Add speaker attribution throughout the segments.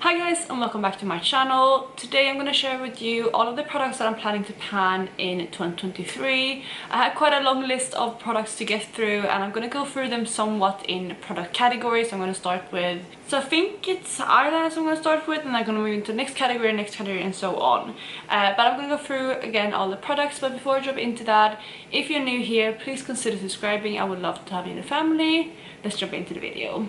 Speaker 1: Hi guys, and welcome back to my channel. Today I'm going to share with you all of the products that I'm planning to pan in 2023. I had quite a long list of products to get through and I'm going to go through them somewhat in product categories. I'm going to start with, so I think it's eyeliners I'm going to start with, and I'm going to move into next category and so on. But I'm going to go through again all the products, but before I jump into that, if you're new here, please consider subscribing. I would love to have you in the family. Let's jump into the video.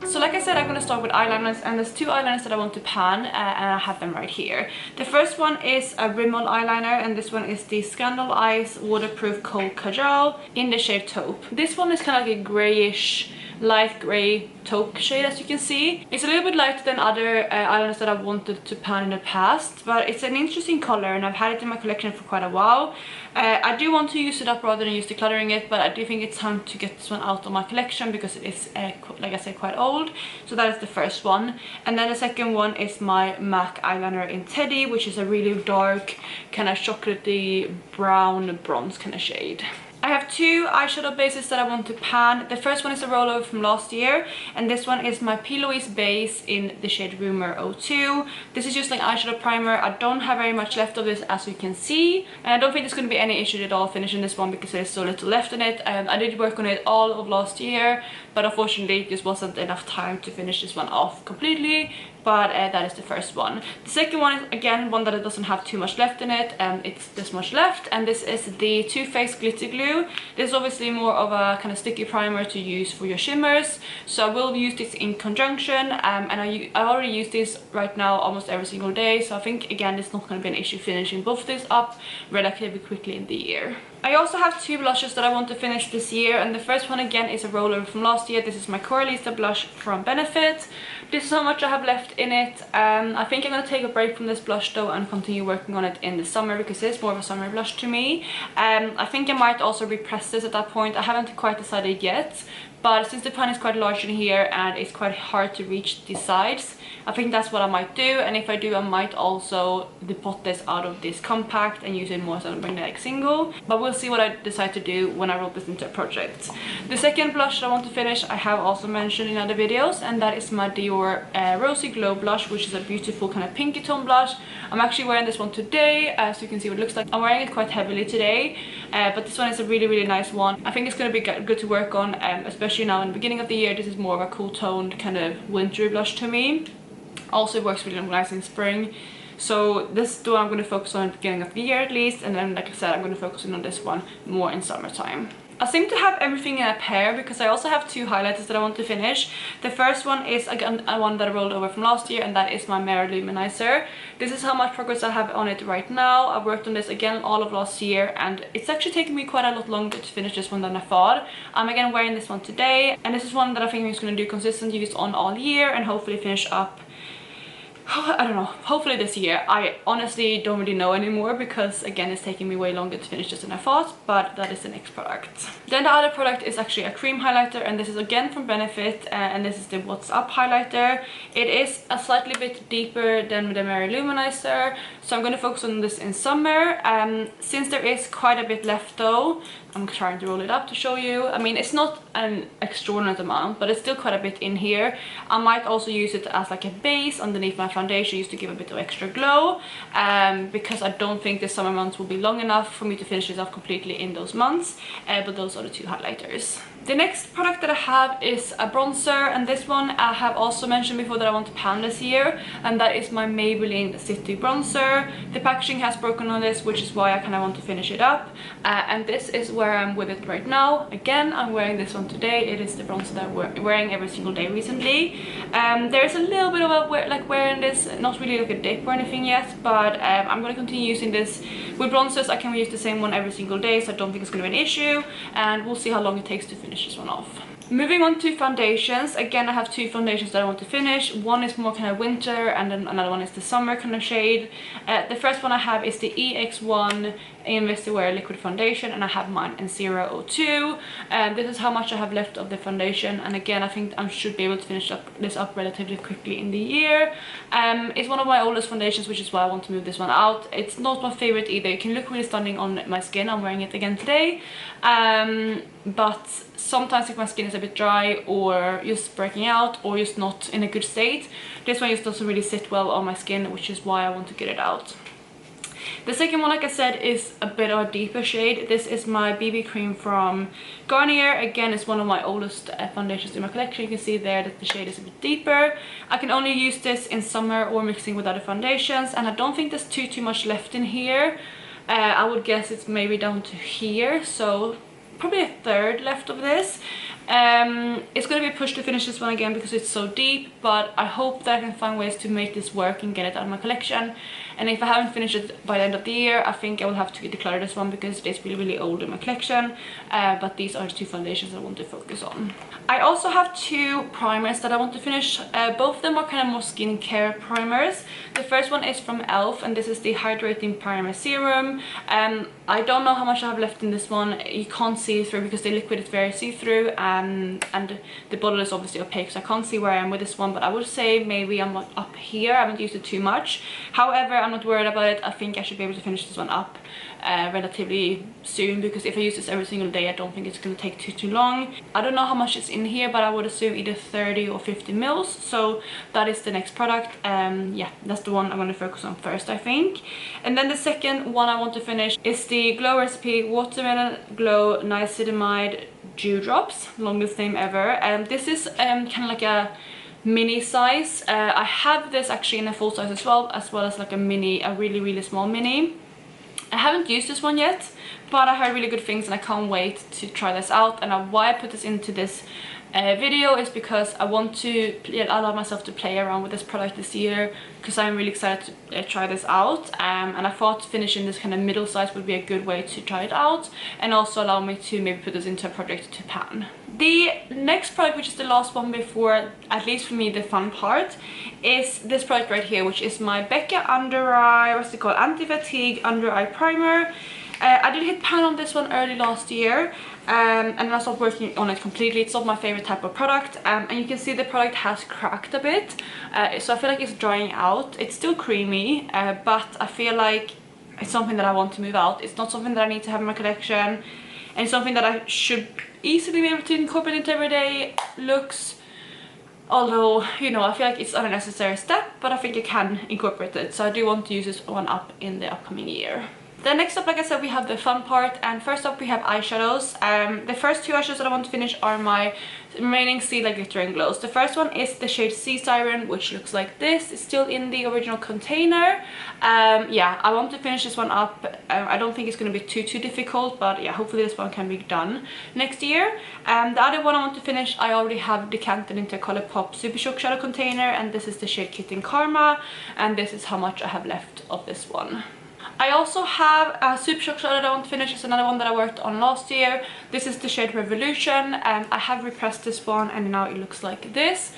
Speaker 1: So like I said, I'm going to start with eyeliners, and there's two eyeliners that I want to pan, and I have them right here. The first one is a Rimmel eyeliner, and this one is the Scandal Eyes Waterproof Kohl Kajal in the shade Taupe. This one is kind of like a greyish, light grey taupe shade, as you can see. It's a little bit lighter than other eyeliners that I've wanted to pan in the past, but it's an interesting color and I've had it in my collection for quite a while. I do want to use it up rather than use decluttering it, but I do think it's time to get this one out of my collection because it is, like I said, quite old. So that is the first one. And then the second one is my MAC eyeliner in Teddy, which is a really dark, kind of chocolatey brown bronze kind of shade. I have two eyeshadow bases that I want to pan. The first one is a rollover from last year, and this one is my P. Louise base in the shade Rumor 02. This is just like eyeshadow primer. I don't have very much left of this, as you can see, and I don't think there's going to be any issue at all finishing this one because there's so little left in it. I did work on it all of last year, but unfortunately it just wasn't enough time to finish this one off completely. But that is the first one. The second one is again one that doesn't have too much left in it. It's this much left, and this is the Too Faced Glitter Glue. This is obviously more of a kind of sticky primer to use for your shimmers, so I will use this in conjunction. And I already use this right now almost every single day, so I think again it's not going to be an issue finishing both of these up relatively quickly in the year. I also have two blushes that I want to finish this year, and the first one again is a rollover from last year. This is my Coralisa blush from Benefit. This is how much I have left in it. I think I'm going to take a break from this blush though and continue working on it in the summer because it's more of a summer blush to me. I think I might also repress this at that point. I haven't quite decided yet, but since the pan is quite large in here and it's quite hard to reach the sides, I think that's what I might do. And if I do, I might also depot this out of this compact and use it more as a magnetic single. But we'll see what I decide to do when I roll this into a project. The second blush that I want to finish, I have also mentioned in other videos, and that is my Dior Rosy Glow blush, which is a beautiful kind of pinky tone blush. I'm actually wearing this one today, so you can see what it looks like. I'm wearing it quite heavily today, but this one is a really nice one. I think it's going to be good to work on, especially now in the beginning of the year. This is more of a cool toned kind of wintry blush to me. Also, it works really nice in spring. So this is what I'm going to focus on at the beginning of the year at least, and then like I said, I'm going to focus on this one more in summertime. I seem to have everything in a pair because I also have two highlighters that I want to finish. The first one is again a one that I rolled over from last year, and that is my Mirror Luminizer. This is how much progress I have on it right now. I worked on this again all of last year, and it's actually taken me quite a lot longer to finish this one than I thought. I'm again wearing this one today, and this is one that I think I'm just going to do consistent use on all year and hopefully finish up, I don't know, hopefully this year. I honestly don't really know anymore because again it's taking me way longer to finish this than I thought, but that is the next product. Then the other product is actually a cream highlighter, and this is again from Benefit, and this is the What's Up highlighter. It is a slightly bit deeper than the Mirror Luminizer, so I'm going to focus on this in summer. Since there is quite a bit left though, I'm trying to roll it up to show you. I mean, it's not an extraordinary amount, but it's still quite a bit in here. I might also use it as like a base underneath my foundation just to give a bit of extra glow, because I don't think the summer months will be long enough for me to finish this off completely in those months, but those are the two highlighters. The next product that I have is a bronzer, and this one I have also mentioned before that I want to pan this year, and that is my Maybelline City bronzer. The packaging has broken on this, which is why I kind of want to finish it up, and this is where I'm with it right now. Again, I'm wearing this one today. It is the bronzer that I'm wearing every single day recently. There is a little bit of a wearing this, not really like a dip or anything yet, but I'm going to continue using this. With bronzers I can use the same one every single day, so I don't think it's going to be an issue, and we'll see how long it takes to finish this one off. Moving on to foundations, again I have two foundations that I want to finish. One is more kind of winter, and then another one is the summer kind of shade. The first one I have is the EX1 Invest Wear liquid foundation, and I have mine in 002. This is how much I have left of the foundation, and again I think I should be able to finish this up relatively quickly in the year. It's one of my oldest foundations, which is why I want to move this one out. It's not my favorite either. It can look really stunning on my skin. I'm wearing it again today, but sometimes if my skin is a bit dry or just breaking out or just not in a good state, this one just doesn't really sit well on my skin, which is why I want to get it out. The second one, like I said, is a bit of a deeper shade. This is my BB cream from Garnier. Again, it's one of my oldest foundations in my collection. You can see there that the shade is a bit deeper. I can only use this in summer or mixing with other foundations, and I don't think there's too much left in here. I would guess it's maybe down to here, so probably a third left of this. It's going to be pushed to finish this one again because it's so deep, but I hope that I can find ways to make this work and get it out of my collection. And if I haven't finished it by the end of the year, I think I will have to declare this one because it's really old in my collection. But these are the two foundations I want to focus on. I also have two primers that I want to finish. Both of them are kind of more skincare primers. The first one is from e.l.f. and this is the Hydrating Primer Serum. I don't know how much I have left in this one. You can't see it through because the liquid is very see-through, and the bottle is obviously opaque, so I can't see where I am with this one, but I would say maybe I'm up here. I haven't used it too much. However, I'm not worried about it. I think I should be able to finish this one up relatively soon, because if I use this every single day, I don't think it's going to take too long. I don't know how much is in here, but I would assume either 30 or 50 mils, so that is the next product. Yeah, that's the one I'm going to focus on first, I think. And then the second one I want to finish is the Glow Recipe Watermelon Glow Niacinamide Dew Drops, longest name ever. And this is kind of like a mini size. I have this actually in a full size as well as like a mini, a really small mini. I haven't used this one yet, but I heard really good things and I can't wait to try this out. And why I put this into this video is because I want to allow myself to play around with this product this year, because I'm really excited to try this out, and I thought finishing this kind of middle size would be a good way to try it out and also allow me to maybe put this into a project to pan. The next product, which is the last one before, at least for me, the fun part, is this product right here, which is my Becca Under Eye, what's it called, Anti-Fatigue Under Eye Primer. I did hit pan on this one early last year, and then I stopped working on it completely. It's not my favorite type of product, and you can see the product has cracked a bit, so I feel like it's drying out. It's still creamy, but I feel like it's something that I want to move out. It's not something that I need to have in my collection, and it's something that I should easily be able to incorporate into everyday looks. Although, you know, I feel like it's an unnecessary step, but I think I can incorporate it, so I do want to use this one up in the upcoming year. Then next up, like I said, we have the fun part, and first up we have eyeshadows. The first two eyeshadows that I want to finish are my remaining Stila Glitter and Glows. The first one is the shade Sea Siren, which looks like this. It's still in the original container. Yeah, I want to finish this one up. I don't think it's going to be too difficult, but yeah, hopefully this one can be done next year. The other one I want to finish, I already have decanted into a Colourpop Super Shock shadow container, and this is the shade Kitten Karma, and this is how much I have left of this one. I also have a Super Shock shadow that I want to finish. It's another one that I worked on last year. This is the shade Revolution, and I have repressed this one, and now it looks like this.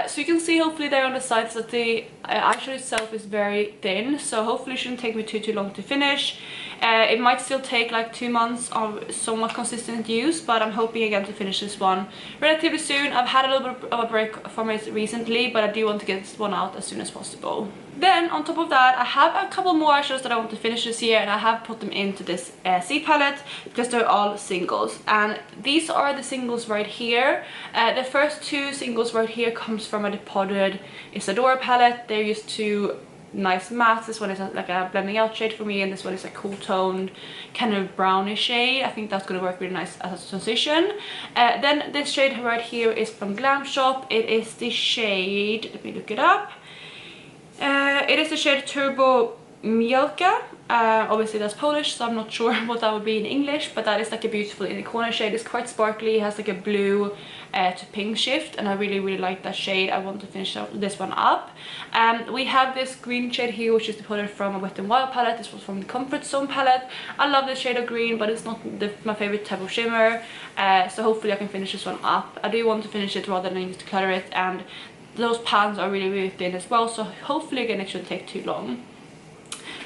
Speaker 1: So you can see hopefully there on the sides that the eyeshadow itself is very thin, so hopefully it shouldn't take me too long to finish. It might still take like 2 months of somewhat consistent use, but I'm hoping again to finish this one relatively soon. I've had a little bit of a break from it recently, but I do want to get this one out as soon as possible. Then on top of that, I have a couple more eyeshadows that I want to finish this year, and I have put them into this C palette because they're all singles, and these are the singles right here. The first two singles right here comes from a Depotted Isadora palette. They're used to nice mattes. This one is like a blending out shade for me, and this one is a cool toned kind of brownish shade. I think that's going to work really nice as a transition. Then this shade right here is from Glam Shop. It is the shade, let me look it up. It is the shade Turbo Mielka. Obviously that's Polish, so I'm not sure what that would be in English, but that is like a beautiful in the corner shade. It's quite sparkly, it has like a blue to pink shift, and I really like that shade. I want to finish this one up. We have this green shade here, which is Depotted from a Wet n Wild palette. This was from the Comfort Zone palette. I love this shade of green, but it's not my favorite type of shimmer, so hopefully I can finish this one up. I do want to finish it rather than just declutter it, and those pans are really thin as well, so hopefully again it shouldn't take too long.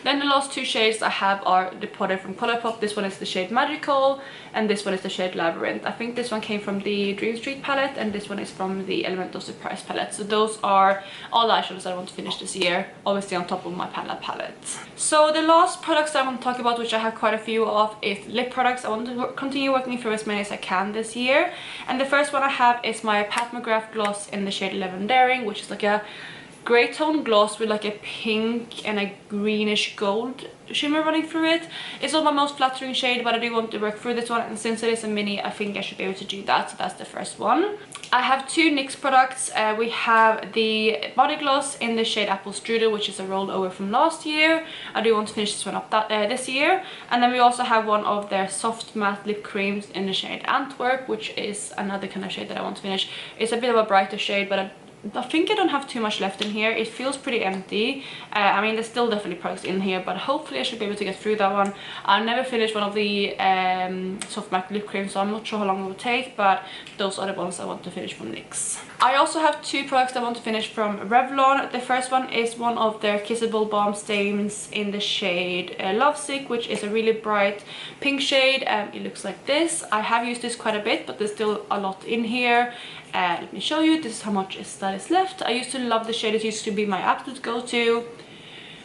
Speaker 1: Then the last two shades I have are the Potter from Colourpop. This one is the shade Magical and this one is the shade Labyrinth. I think this one came from the Dream Street palette and this one is from the Elemental Surprise palette. So those are all the eyeshadows I want to finish this year, obviously on top of my palette. So the last products I want to talk about, which I have quite a few of, is lip products. I want to continue working through as many as I can this year. And the first one I have is my Pat McGrath gloss in the shade Levendaring, which is like a grey tone gloss with like a pink and a greenish gold shimmer running through it. It's not my most flattering shade, but I do want to work through this one, and since it is a mini, I think I should be able to do that. So that's the first one. I have two NYX products. We have the body gloss in the shade Apple Strudel, which is a rollover from last year. I do want to finish this one up this year. And then we also have one of their soft matte lip creams in the shade Antwerp, which is another kind of shade that I want to finish. It's a bit of a brighter shade, but I think I don't have too much left in here. It feels pretty empty. I mean, there's still definitely products in here, but hopefully I should be able to get through that one. I've never finished one of the soft matte lip creams, so I'm not sure how long it will take, but those are the ones I want to finish from NYX. I also have two products I want to finish from Revlon. The first one is one of their Kissable Balm Stains in the shade Lovesick, which is a really bright pink shade. It looks like this. I have used this quite a bit, but there's still a lot in here. Let me show you. This is how much that is left. I used to love the shade. It used to be my absolute go-to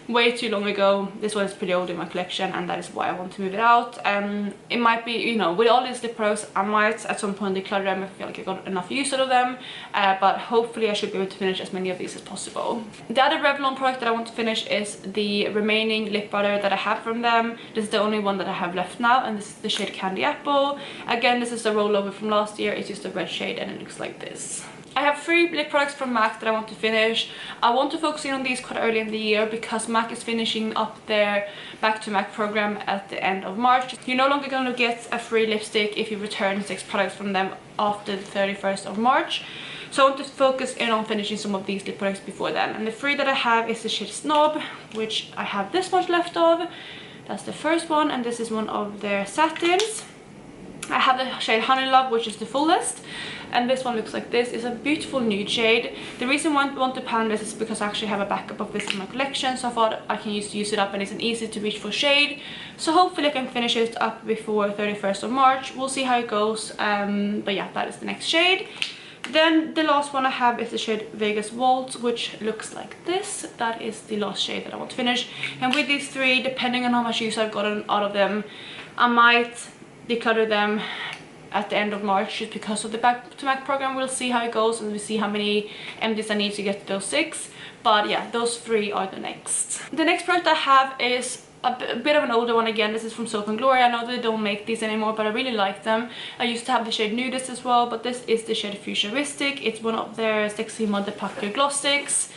Speaker 1: way too long ago. This one is pretty old in my collection, and that is why I want to move it out. It might be, you know, with all these lip products, I might at some point declutter them if I feel like I got enough use out of them, but hopefully I should be able to finish as many of these as possible. The other Revlon product that I want to finish is the remaining lip butter that I have from them. This is the only one that I have left now, and this is the shade Candy Apple. Again, this is a rollover from last year. It's just a red shade and it looks like this. I have 3 lip products from MAC that I want to finish. I want to focus in on these quite early in the year because MAC is finishing up their Back to MAC program at the end of March. You're no longer going to get a free lipstick if you return 6 products from them after the 31st of March. So I want to focus in on finishing some of these lip products before then. And the 3 that I have is the shade Snob, which I have this much left of. That's the first one, and this is one of their satins. I have the shade Honey Love, which is the fullest, and this one looks like this. It's a beautiful nude shade. The reason I want to pan this is because I actually have a backup of this in my collection, so I thought I can use it up, and it's an easy to reach for shade. So hopefully I can finish it up before 31st of March. We'll see how it goes, but yeah, that is the next shade. Then the last one I have is the shade Vegas Waltz, which looks like this. That is the last shade that I want to finish. And with these 3, depending on how much use I've gotten out of them, I might declutter them at the end of March just because of the Back to MAC program. We'll see how it goes, and we'll see how many empties I need to get to those 6. But yeah, those 3 are the next. The next product I have is a bit of an older one again. This is from Soap & Glory. I know they don't make these anymore, but I really like them. I used to have the shade Nudist as well, but this is the shade Futuristic. It's one of their Sexy Mother Pucker gloss sticks.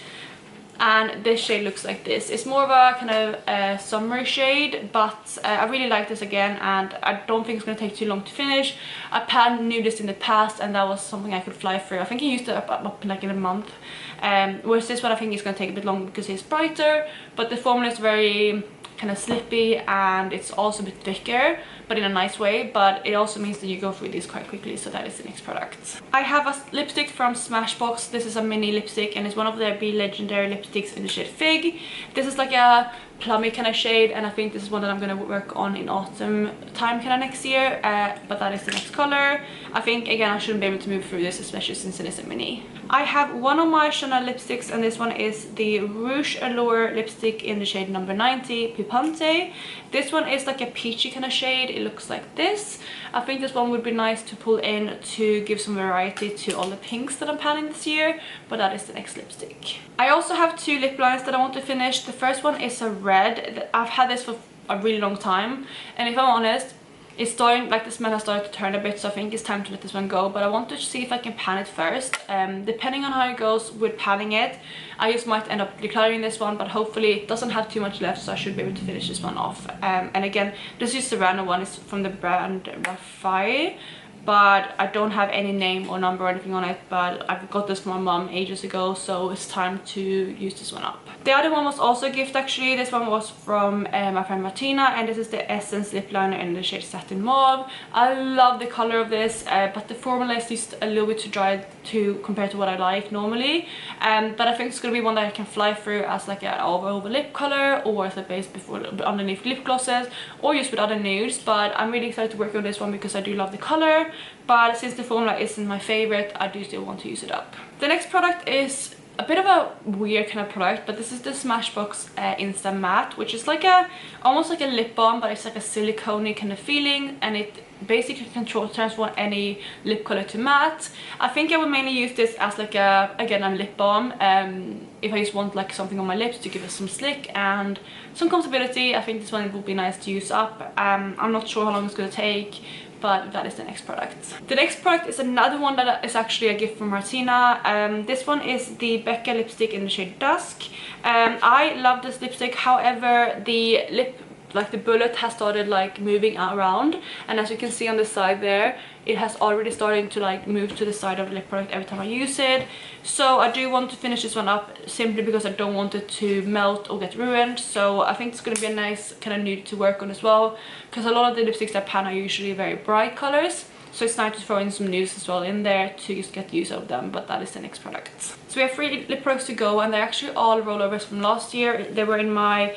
Speaker 1: And this shade looks like this. It's more of a kind of summery shade, but I really like this again, and I don't think it's going to take too long to finish. I panned Nudist in the past, and that was something I could fly through. I think I used it up in like in a month. Whereas this one I think is going to take a bit longer because it's brighter, but the formula is very kind of slippy, and it's also a bit thicker, but in a nice way. But it also means that you go through these quite quickly, so that is the next product. I have a lipstick from Smashbox. This is a mini lipstick, and it's one of their Be Legendary lipsticks in the shade Fig. This is like a plummy kind of shade, and I think this is one that I'm going to work on in autumn time kind of next year, but that is the next color. I think again I shouldn't be able to move through this, especially since it is a mini. I have one of my Chanel lipsticks, and this one is the Rouge Allure lipstick in the shade number 90 Pipante. This one is like a peachy kind of shade. It looks like this. I think this one would be nice to pull in to give some variety to all the pinks that I'm panning this year, but that is the next lipstick. I also have 2 lip liners that I want to finish. The first one is a red. I've had this for a really long time, and if I'm honest, it's starting, like the smell has started to turn a bit, so I think it's time to let this one go. But I want to see if I can pan it first. Depending on how it goes with panning it, I just might end up decluttering this one, but hopefully it doesn't have too much left, so I should be able to finish this one off. And again, this is the random one. It's from the brand Rafai. but I don't have any name or number or anything on it, but I've got this from my mom ages ago, so it's time to use this one up. The other one was also a gift actually. This one was from my friend Martina, and this is the Essence lip liner in the shade Satin Mauve. I love the color of this, but the formula is just a little bit too dry compared to what I like normally, but I think it's gonna be one that I can fly through as like an over lip color, or as a base before underneath lip glosses, or just with other nudes. But I'm really excited to work on this one because I do love the color, but since the formula isn't my favorite, I do still want to use it up. The next product is a bit of a weird kind of product, but this is the Smashbox Insta Matte, which is like almost like a lip balm, but it's like a silicone kind of feeling, and it basically can transform any lip color to matte. I think I would mainly use this as like a lip balm if I just want like something on my lips to give it some slick and some comfortability. I think this one would be nice to use up. I'm not sure how long it's going to take, but that is the next product. The next product is another one that is actually a gift from Martina. This one is the Becca lipstick in the shade Dusk. I love this lipstick, however the the bullet has started like moving around, and as you can see on the side there, it has already started to like move to the side of the lip product every time I use it. So I do want to finish this one up simply because I don't want it to melt or get ruined. So I think it's going to be a nice kind of nude to work on as well, because a lot of the lipsticks I pan are usually very bright colors. So it's nice to throw in some nudes as well in there to just get use of them, but that is the next product. So we have 3 lip products to go, and they're actually all rollovers from last year. They were in my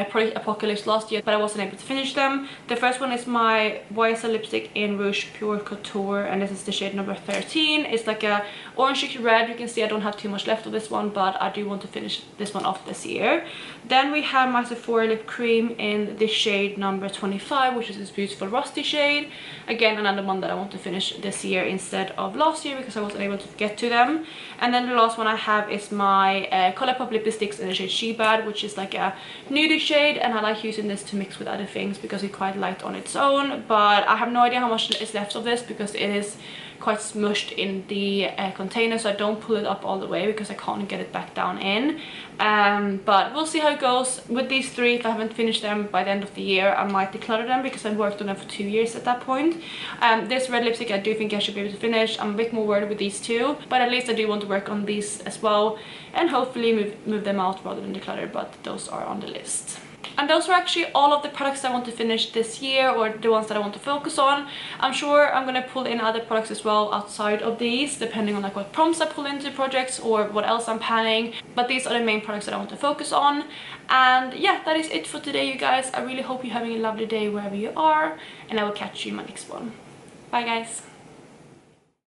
Speaker 1: Product Apocalypse last year, but I wasn't able to finish them. The first one is my YSL lipstick in Rouge Pure Couture, and this is the shade number 13. It's like a orangey red. You can see I don't have too much left of this one, but I do want to finish this one off this year. Then we have my Sephora lip cream in the shade number 25, which is this beautiful rusty shade. Again, another one that I want to finish this year instead of last year because I wasn't able to get to them. And then the last one I have is my Colourpop lipsticks in the shade She Bad, which is like a nude shade, and I like using this to mix with other things because it's quite light on its own. But I have no idea how much is left of this because it is quite smushed in the container, so I don't pull it up all the way because I can't get it back down in. But we'll see how it goes with these 3. If I haven't finished them by the end of the year, I might declutter them because I've worked on them for 2 years at that point. This red lipstick I do think I should be able to finish. I'm a bit more worried with these 2, but at least I do want to work on these as well and hopefully move them out rather than declutter, but those are on the list. And those are actually all of the products I want to finish this year, or the ones that I want to focus on. I'm sure I'm going to pull in other products as well outside of these, depending on like what prompts I pull into projects or what else I'm planning. But these are the main products that I want to focus on. And yeah, that is it for today, you guys. I really hope you're having a lovely day wherever you are, and I will catch you in my next one. Bye guys.